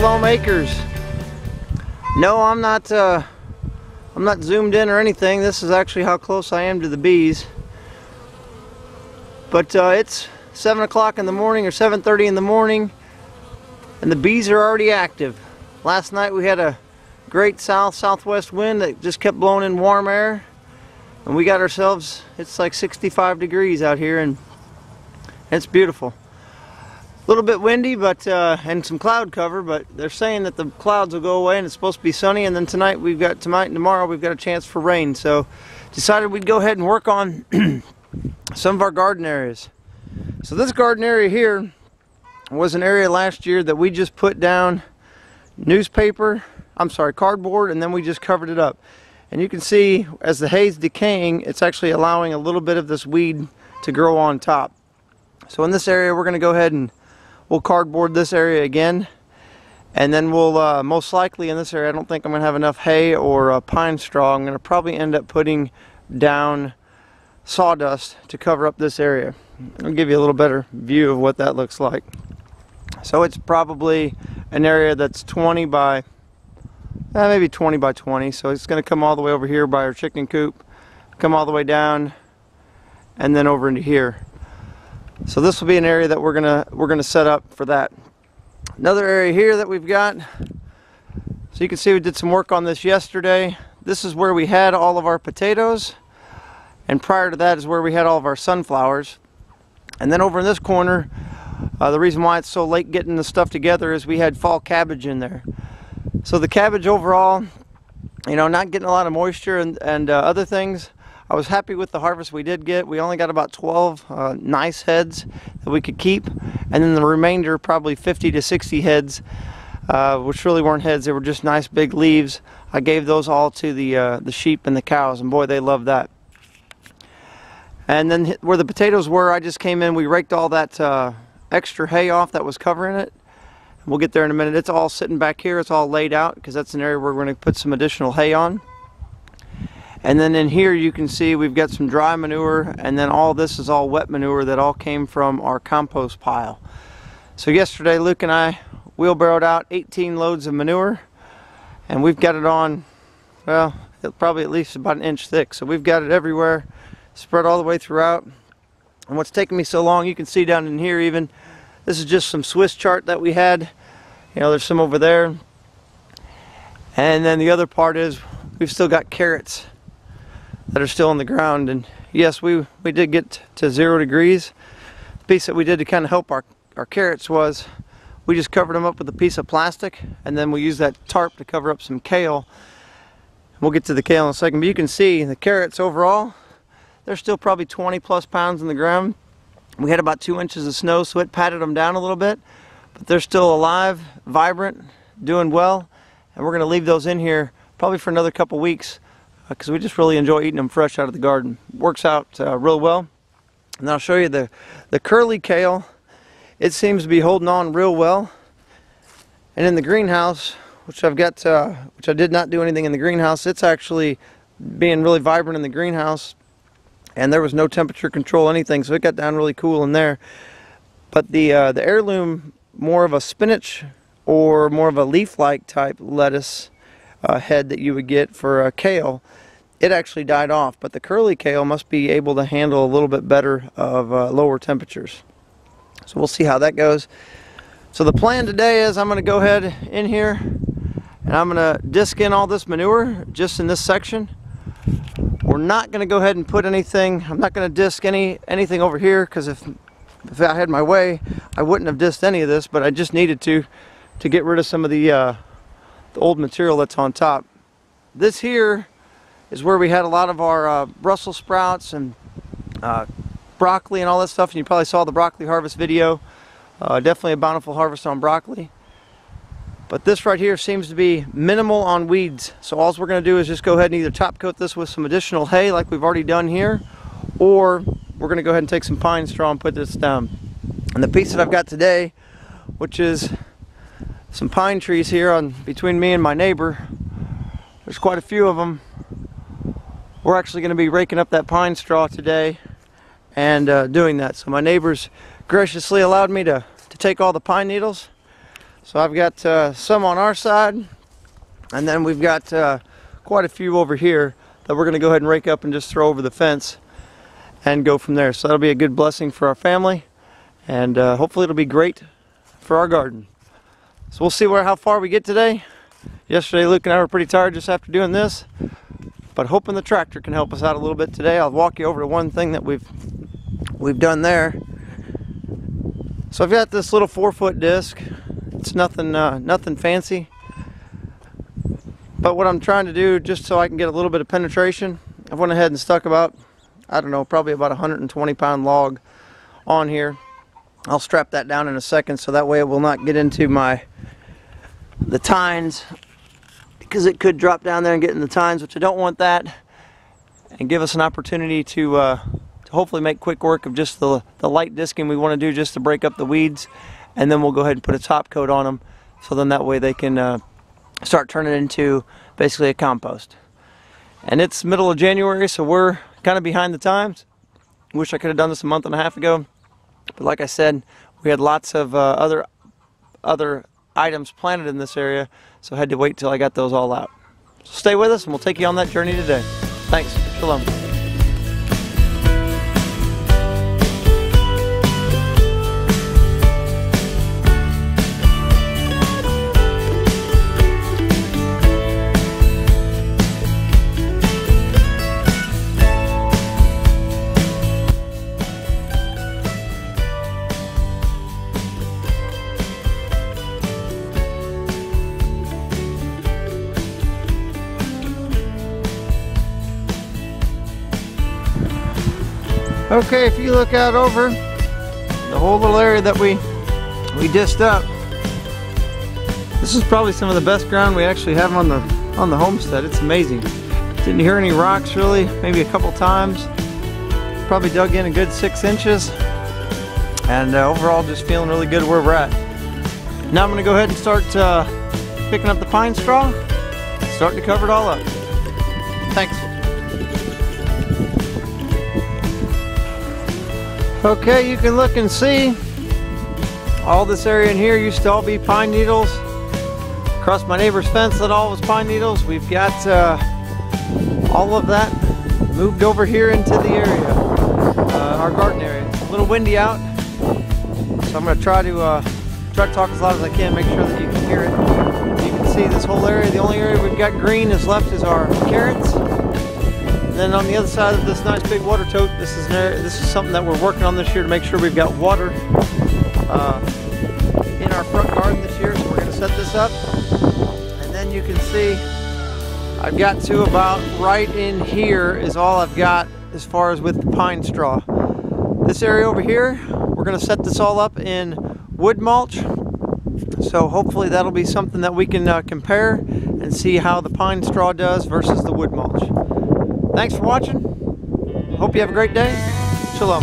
Shalom Acres. No, I'm not zoomed in or anything. This is actually how close I am to the bees. But it's 7 o'clock in the morning or 7:30 in the morning, and the bees are already active. Last night we had a great southwest wind that just kept blowing in warm air, and we got ourselves, it's like 65 degrees out here, and it's beautiful. A little bit windy, but and some cloud cover, but they're saying that the clouds will go away and it's supposed to be sunny, and then tonight and tomorrow we've got a chance for rain. So decided we'd go ahead and work on some of our garden areas. So this garden area here was an area last year that we just put down cardboard, and then we just covered it up. And you can see as the hay's decaying, it's actually allowing a little bit of this weed to grow on top. So in this area we're going to go ahead and we'll cardboard this area again, and then we'll most likely in this area, I don't think I'm going to have enough hay or pine straw. I'm going to probably end up putting down sawdust to cover up this area. I'll give you a little better view of what that looks like. So it's probably an area that's 20 by maybe 20 by 20. So it's going to come all the way over here by our chicken coop, come all the way down, and then over into here. So this will be an area that we're gonna set up for that. Another area here that we've got. So you can see we did some work on this yesterday. This is where we had all of our potatoes, and prior to that is where we had all of our sunflowers. And then over in this corner, the reason why it's so late getting the stuff together is we had fall cabbage in there. So the cabbage overall, you know, not getting a lot of moisture and other things. I was happy with the harvest we did get. We only got about 12 nice heads that we could keep, and then the remainder, probably 50 to 60 heads, which really weren't heads, they were just nice big leaves. I gave those all to the sheep and the cows, and boy, they loved that. And then where the potatoes were, I just came in, we raked all that extra hay off that was covering it. We'll get there in a minute. It's all sitting back here, it's all laid out, because that's an area where we're going to put some additional hay on. And then in here you can see we've got some dry manure, and then all this is all wet manure that all came from our compost pile. So yesterday Luke and I wheelbarrowed out 18 loads of manure, and we've got it on, well, probably at least about an inch thick. So we've got it everywhere, spread all the way throughout. And what's taking me so long, you can see down in here even, this is just some Swiss chard that we had. You know, there's some over there. And then the other part is we've still got carrots that are still on the ground, and yes, we did get to 0 degrees. The piece that we did to kind of help our carrots was we just covered them up with a piece of plastic, and then we used that tarp to cover up some kale. We'll get to the kale in a second, but you can see the carrots overall, they're still probably 20 plus pounds in the ground. We had about 2 inches of snow, so it patted them down a little bit, but they're still alive, vibrant, doing well, and we're going to leave those in here probably for another couple weeks, because we just really enjoy eating them fresh out of the garden. Works out real well. And I'll show you the curly kale. It seems to be holding on real well. And in the greenhouse, which I've got, which I did not do anything in the greenhouse, it's actually being really vibrant in the greenhouse. And there was no temperature control, anything, so it got down really cool in there. But the heirloom, more of a spinach or more of a leaf-like type lettuce head that you would get for kale, it actually died off, but the curly kale must be able to handle a little bit better of lower temperatures. So we'll see how that goes. So the plan today is I'm going to go ahead in here and I'm going to disc in all this manure just in this section. We're not going to go ahead and put anything, I'm not going to disc anything over here, because if I had my way I wouldn't have disked any of this, but I just needed to get rid of some of the old material that's on top. This here is where we had a lot of our Brussels sprouts and broccoli and all that stuff, and you probably saw the broccoli harvest video. Definitely a bountiful harvest on broccoli. But this right here seems to be minimal on weeds, so all we're going to do is just go ahead and either top coat this with some additional hay like we've already done here, or we're going to go ahead and take some pine straw and put this down. And the piece that I've got today, which is some pine trees here on between me and my neighbor, there's quite a few of them. We're actually going to be raking up that pine straw today and doing that. So my neighbors graciously allowed me to take all the pine needles. So I've got some on our side, and then we've got quite a few over here that we're going to go ahead and rake up and just throw over the fence and go from there. So that'll be a good blessing for our family, and hopefully it'll be great for our garden. So we'll see how far we get today. Yesterday Luke and I were pretty tired just after doing this, but hoping the tractor can help us out a little bit today. I'll walk you over to one thing that we've done there. So I've got this little 4-foot disc. It's nothing fancy, but what I'm trying to do, just so I can get a little bit of penetration, I went ahead and stuck about, I don't know, probably about a 120-pound log on here. I'll strap that down in a second so that way it will not get into the tines, because it could drop down there and get in the tines, which I don't want that, and give us an opportunity to hopefully make quick work of just the light disking we want to do just to break up the weeds, and then we'll go ahead and put a top coat on them, so then that way they can start turning into basically a compost. And it's middle of January, so we're kind of behind the times. Wish I could have done this a month and a half ago, but like I said, we had lots of other items planted in this area, so I had to wait till I got those all out. So stay with us and we'll take you on that journey today. Thanks. Shalom. Okay, if you look out over the whole little area that we dished up, this is probably some of the best ground we actually have on the homestead. It's amazing. Didn't hear any rocks really, maybe a couple times. Probably dug in a good 6 inches, and overall just feeling really good where we're at. Now I'm going to go ahead and start picking up the pine straw, starting to cover it all up. Thanks. Okay, you can look and see all this area in here used to all be pine needles. Across my neighbor's fence, that all was pine needles. We've got all of that moved over here into the area, our garden area. It's a little windy out, so I'm going to try to talk as loud as I can, make sure that you can hear it. You can see this whole area. The only area we've got green is left is our carrots. And then on the other side of this nice big water tote, this is something that we're working on this year to make sure we've got water in our front garden this year. So we're going to set this up, and then you can see I've got to about right in here is all I've got as far as with the pine straw. This area over here, we're going to set this all up in wood mulch. So hopefully that'll be something that we can compare and see how the pine straw does versus the wood mulch. Thanks for watching. Hope you have a great day. Shalom.